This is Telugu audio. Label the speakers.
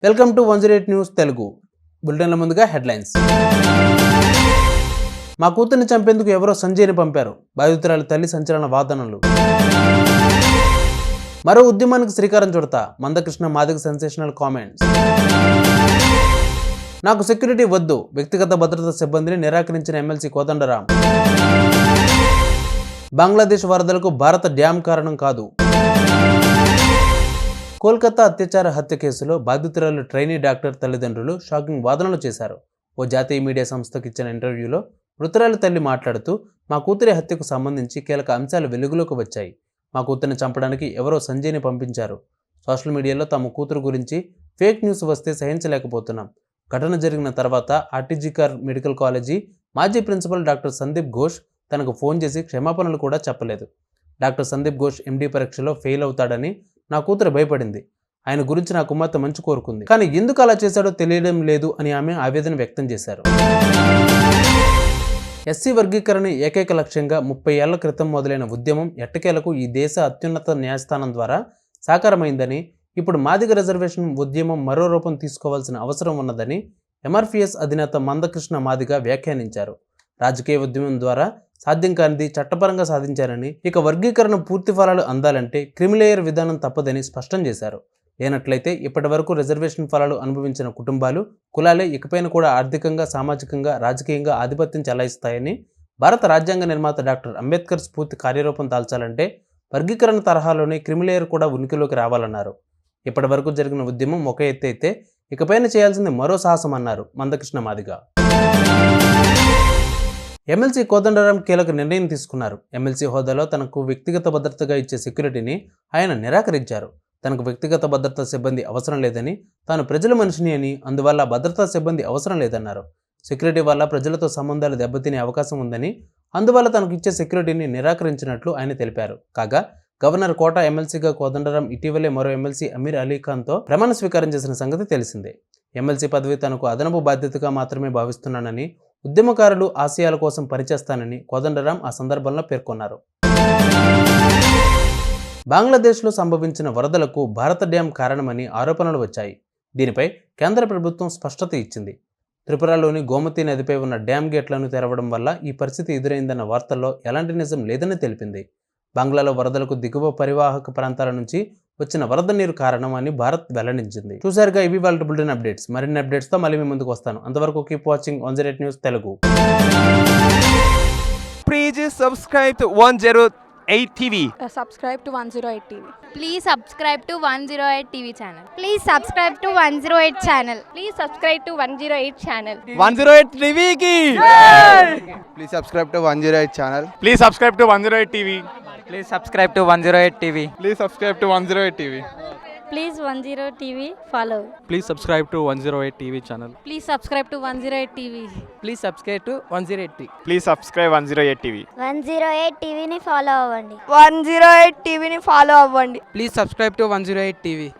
Speaker 1: Welcome to 108 news Telugu. బులెటిన్ల ముందుగా హెడ్లైన్స్. మా కూతుర్ని చంపేందుకు ఎవరో సంజయ్ని పంపారు. బాధితురాలి తల్లి సంచలన వాదనలు. మరో ఉద్యమానికి శ్రీకారం చుడతా మందకృష్ణ మాదిగ సెన్సేషనల్ కామెంట్స్. నాకు సెక్యూరిటీ వద్దు, వ్యక్తిగత భద్రతా సిబ్బందిని నిరాకరించిన ఎమ్మెల్సీ కోదండరాం. బంగ్లాదేశ్ వరదలకు భారత డ్యామ్ కారణం కాదు. కోల్కతా అత్యాచార హత్య కేసులో బాధితురాలు ట్రైనీ డాక్టర్ తల్లిదండ్రులు షాకింగ్ వాదనలు చేశారు. ఓ జాతీయ మీడియా సంస్థకు ఇచ్చిన ఇంటర్వ్యూలో మృతురాలి తల్లి మాట్లాడుతూ, మా కూతురి హత్యకు సంబంధించి కీలక అంశాలు వెలుగులోకి వచ్చాయి. మా కూతురిని చంపడానికి ఎవరో సంజయ్ని పంపించారు. సోషల్ మీడియాలో తమ కూతురు గురించి ఫేక్ న్యూస్ వస్తే సహించలేకపోతున్నాం. ఘటన జరిగిన తర్వాత ఆర్టీజీకార్ మెడికల్ కాలేజీ మాజీ ప్రిన్సిపల్ డాక్టర్ సందీప్ ఘోష్ తనకు ఫోన్ చేసి క్షమాపణలు కూడా చెప్పలేదు. డాక్టర్ సందీప్ ఘోష్ ఎండీ పరీక్షలో ఫెయిల్ అవుతాడని నా కూతురు భయపడింది. ఆయన గురించి నా కుమార్తె మంచి కోరుకుంది, కానీ ఎందుకు అలా చేశాడో తెలియడం లేదు అని ఆమె ఆవేదన వ్యక్తం చేశారు. ఎస్సీ వర్గీకరణ ఏకైక లక్ష్యంగా 30 ఏళ్ల క్రితం మొదలైన ఉద్యమం ఎట్టకేలకు ఈ దేశ అత్యున్నత న్యాయస్థానం ద్వారా సాకారమైందని, ఇప్పుడు మాదిగ రిజర్వేషన్ ఉద్యమం మరో రూపం తీసుకోవాల్సిన అవసరం ఉన్నదని ఎంఆర్పీఎస్ అధినేత మందకృష్ణ మాదిగ వ్యాఖ్యానించారు. రాజకీయ ఉద్యమం ద్వారా సాధ్యం కానిది చట్టపరంగా సాధించారని, ఇక వర్గీకరణ పూర్తి ఫలాలు అందాలంటే క్రిమిలేయర్ విధానం తప్పదని స్పష్టం చేశారు. లేనట్లయితే ఇప్పటి వరకు రిజర్వేషన్ ఫలాలు అనుభవించిన కుటుంబాలు, కులాలే ఇకపైన కూడా ఆర్థికంగా, సామాజికంగా, రాజకీయంగా ఆధిపత్యం చెలాయిస్తాయని, భారత రాజ్యాంగ నిర్మాత డాక్టర్ అంబేద్కర్ స్ఫూర్తి కార్యరూపం దాల్చాలంటే వర్గీకరణ తరహాలోనే క్రిమిలేయర్ కూడా ఉనికిలోకి రావాలన్నారు. ఇప్పటి వరకు జరిగిన ఉద్యమం ఒక ఎత్తు అయితే ఇకపైన చేయాల్సింది మరో సాహసం అన్నారు మందకృష్ణ మాదిగ. ఎమ్మెల్సీ కోదండరాం కీలక నిర్ణయం తీసుకున్నారు. ఎమ్మెల్సీ హోదాలో తనకు వ్యక్తిగత భద్రతగా ఇచ్చే సెక్యూరిటీని ఆయన నిరాకరించారు. తనకు వ్యక్తిగత భద్రతా సిబ్బంది అవసరం లేదని, తాను ప్రజల మనిషిని అని, అందువల్ల భద్రతా సిబ్బంది అవసరం లేదన్నారు. సెక్యూరిటీ వల్ల ప్రజలతో సంబంధాలు దెబ్బతినే అవకాశం ఉందని, అందువల్ల తనకు ఇచ్చే సెక్యూరిటీని నిరాకరించినట్లు ఆయన తెలిపారు. కాగా గవర్నర్ కోట ఎమ్మెల్సీగా కోదండరాం ఇటీవలే మరో ఎమ్మెల్సీ అమీర్ అలీఖాన్తో ప్రమాణ స్వీకారం చేసిన సంగతి తెలిసిందే. ఎమ్మెల్సీ పదవి తనకు అదనపు బాధ్యతగా మాత్రమే భావిస్తున్నానని, ఉద్యమకారులు ఆశయాల కోసం పనిచేస్తానని కోదండరాం ఆ సందర్భంలో పేర్కొన్నారు. బంగ్లాదేశ్లో సంభవించిన వరదలకు భారత డ్యాం కారణమని ఆరోపణలు వచ్చాయి. దీనిపై కేంద్ర ప్రభుత్వం స్పష్టత ఇచ్చింది. త్రిపురలోని గోమతి నదిపై ఉన్న డ్యాం గేట్లను తెరవడం వల్ల ఈ పరిస్థితి ఎదురైందన్న వార్తల్లో ఎలాంటి నిజం లేదని తెలిపింది. బంగ్లాలో వరదలకు దిగువ పరివాహక ప్రాంతాల నుంచి వచ్చిన వరద నీరు కారణం అని భారత్ వెల్లడించింది. చూసారుగా, ఇవి వాళ్ళ బులెటిన్ అప్డేట్స్. మరిన్ని అప్డేట్స్తో మళ్ళీ మీ ముందుకు వస్తాను. అంతవరకు keep watching 108 news Telugu.
Speaker 2: Please subscribe to 108 TV.
Speaker 3: Subscribe to 108 TV.
Speaker 4: Please subscribe to 108 TV channel.
Speaker 5: Please subscribe to 108 channel.
Speaker 3: Please subscribe to 108 channel.
Speaker 2: 108 TV ki.
Speaker 6: Please subscribe to 108 channel.
Speaker 2: Please subscribe to 108 TV.
Speaker 7: Please subscribe to 108 TV.
Speaker 6: Please subscribe to 108 TV.
Speaker 3: Please 108 TV follow.
Speaker 7: Please subscribe to 108 TV channel.
Speaker 3: Please subscribe to 108 TV.
Speaker 7: Please subscribe to 108 TV.
Speaker 2: Please subscribe 108 TV.
Speaker 5: 108 TV ni follow అవ్వండి.
Speaker 3: 108 TV ni follow అవ్వండి.
Speaker 7: Please subscribe to 108 TV.